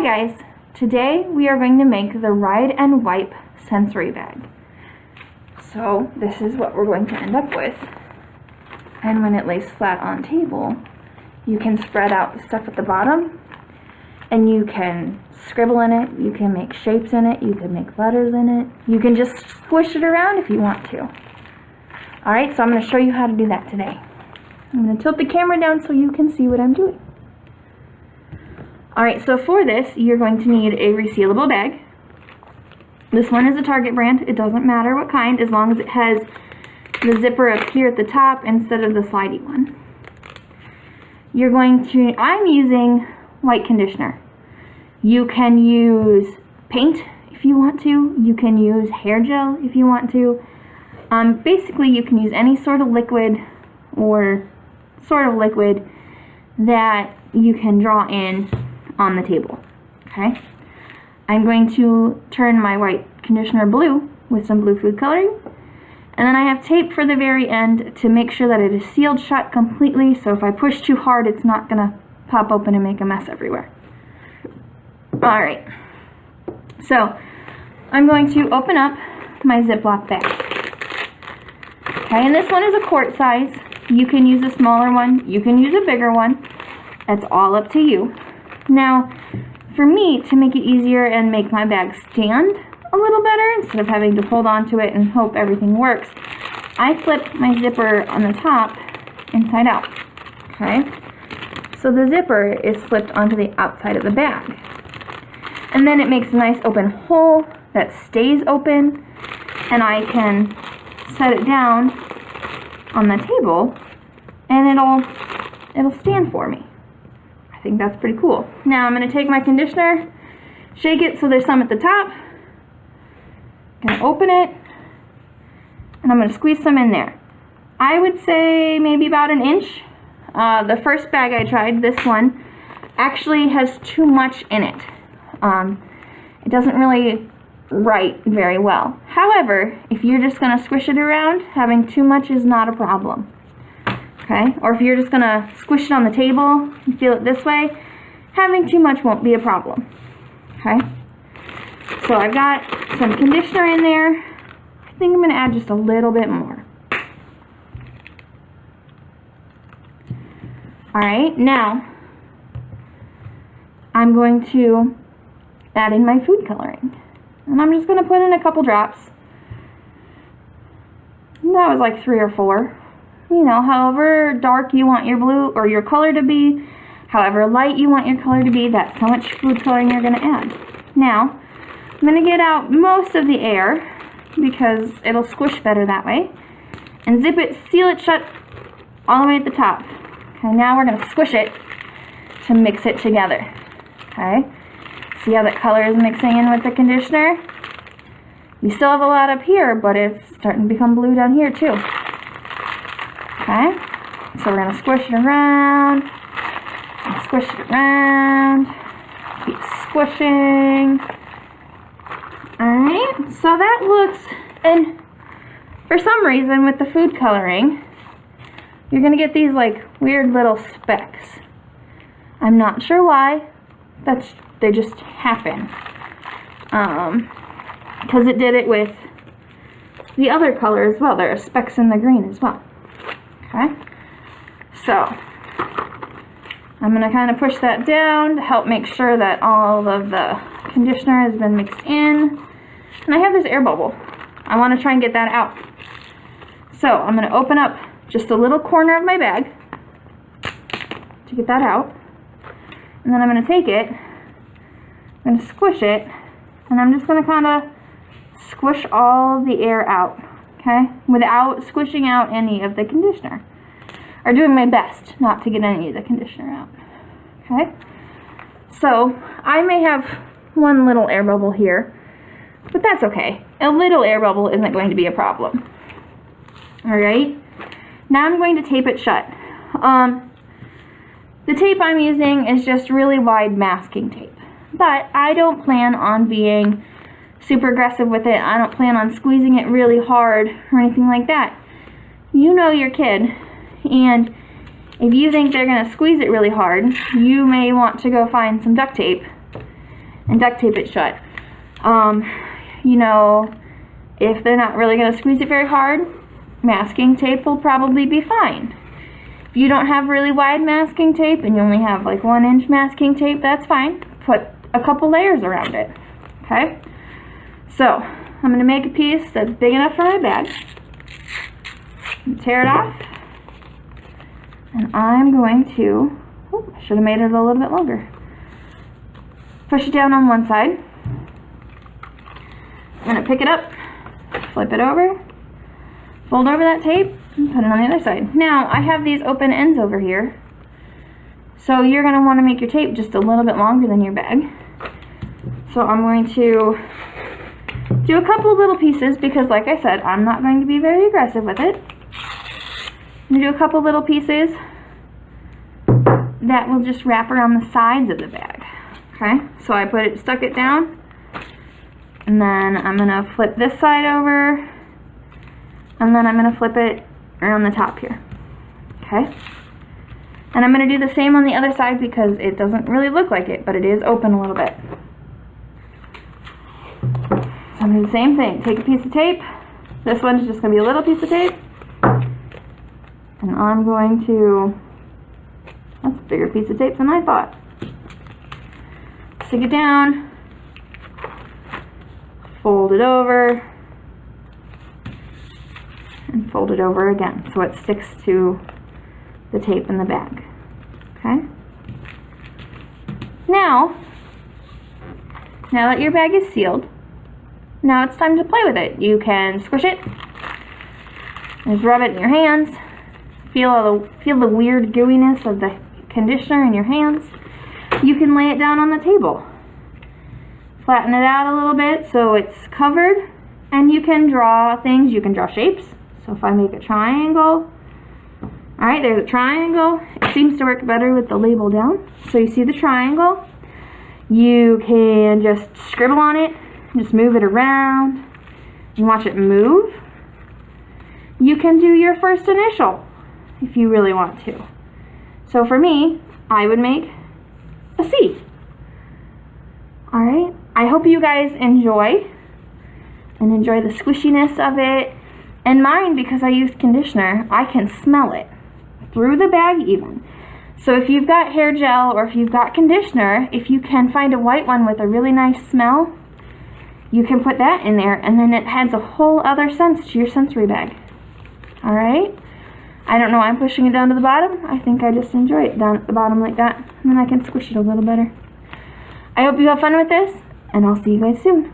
Hi guys! Today we are going to make the Ride and Wipe sensory bag. So this is what we're going to end up with. And when it lays flat on table, you can spread out the stuff at the bottom and you can scribble in it, you can make shapes in it, you can make letters in it, you can just squish it around if you want to. Alright, so I'm going to show you how to do that today. I'm going to tilt the camera down so you can see what I'm doing. Alright, so for this, you're going to need a resealable bag. This one is a Target brand. It doesn't matter what kind, as long as it has the zipper up here at the top instead of the slidey one. You're going to, I'm using white conditioner. You can use paint if you want to. You can use hair gel if you want to. Basically, you can use any sort of liquid that you can draw in on the table. Okay, I'm going to turn my white conditioner blue with some blue food coloring, and then I have tape for the very end to make sure that it is sealed shut completely, so if I push too hard it's not gonna pop open and make a mess everywhere. Alright, so I'm going to open up my Ziploc bag. Okay, and this one is a quart size. You can use a smaller one, you can use a bigger one. That's all up to you. Now, for me, to make it easier and make my bag stand a little better, instead of having to hold on to it and hope everything works, I flip my zipper on the top inside out. Okay? So the zipper is flipped onto the outside of the bag. And then it makes a nice open hole that stays open, and I can set it down on the table and it'll stand for me. I think that's pretty cool. Now I'm going to take my conditioner, shake it so there's some at the top, going to open it, and I'm going to squeeze some in there. I would say maybe about an inch. The first bag I tried, this one, actually has too much in it. It doesn't really write very well. However, if you're just going to squish it around, having too much is not a problem. Okay, or if you're just going to squish it on the table and feel it this way, having too much won't be a problem. Okay, so I've got some conditioner in there. I think I'm going to add just a little bit more. Alright, now I'm going to add in my food coloring. And I'm just going to put in a couple drops. And that was like 3 or 4. You know, however dark you want your blue or your color to be, however light you want your color to be, that's how much food coloring you're going to add. Now, I'm going to get out most of the air because it'll squish better that way. And zip it, seal it shut all the way at the top. Okay, now we're going to squish it to mix it together. Okay, see how the color is mixing in with the conditioner? We still have a lot up here, but it's starting to become blue down here too. Okay, so we're going to squish it around, and squish it around, keep squishing. Alright, so that looks, and for some reason with the food coloring, you're going to get these like weird little specks. I'm not sure why, they just happen. Because it did it with the other color as well. There are specks in the green as well. Okay, so I'm going to kind of push that down to help make sure that all of the conditioner has been mixed in. And I have this air bubble. I want to try and get that out. So I'm going to open up just a little corner of my bag to get that out. And then I'm going to take it, I'm going to squish it, and I'm just going to kind of squish all the air out. Okay, without squishing out any of the conditioner, or doing my best not to get any of the conditioner out. Okay, so I may have one little air bubble here, but that's okay. A little air bubble isn't going to be a problem. Alright, now I'm going to tape it shut. The tape I'm using is just really wide masking tape, but I don't plan on being super aggressive with it. I don't plan on squeezing it really hard or anything like that. You know your kid, and if you think they're going to squeeze it really hard, you may want to go find some duct tape and duct tape it shut. You know, if they're not really going to squeeze it very hard, masking tape will probably be fine. If you don't have really wide masking tape and you only have like 1-inch masking tape, that's fine. Put a couple layers around it. Okay? So, I'm going to make a piece that's big enough for my bag. Tear it off. And I'm going to, I should have made it a little bit longer. Push it down on one side. I'm going to pick it up, flip it over, fold over that tape, and put it on the other side. Now, I have these open ends over here. So you're going to want to make your tape just a little bit longer than your bag. So I'm going to do a couple of little pieces because, like I said, I'm not going to be very aggressive with it. I'm going to do a couple little pieces that will just wrap around the sides of the bag. Okay, so I stuck it down, and then I'm going to flip this side over, and then I'm going to flip it around the top here. Okay, and I'm going to do the same on the other side because it doesn't really look like it, but it is open a little bit. So I'm going to do the same thing. Take a piece of tape. This one's just going to be a little piece of tape. And I'm going to, that's a bigger piece of tape than I thought. Stick it down, fold it over, and fold it over again so it sticks to the tape in the bag. Okay? Now that your bag is sealed, now it's time to play with it. You can squish it, just rub it in your hands. Feel the weird gooiness of the conditioner in your hands. You can lay it down on the table. Flatten it out a little bit so it's covered, and you can draw things. You can draw shapes. So if I make a triangle, alright, there's a triangle. It seems to work better with the label down. So you see the triangle. You can just scribble on it, just move it around, and watch it move. You can do your first initial if you really want to. So for me, I would make a C. Alright, I hope you guys enjoy the squishiness of it. And mine, because I used conditioner, I can smell it through the bag even. So if you've got hair gel or if you've got conditioner, if you can find a white one with a really nice smell, you can put that in there, and then it adds a whole other sense to your sensory bag. Alright? I don't know why I'm pushing it down to the bottom. I think I just enjoy it down at the bottom like that. And then I can squish it a little better. I hope you have fun with this, and I'll see you guys soon.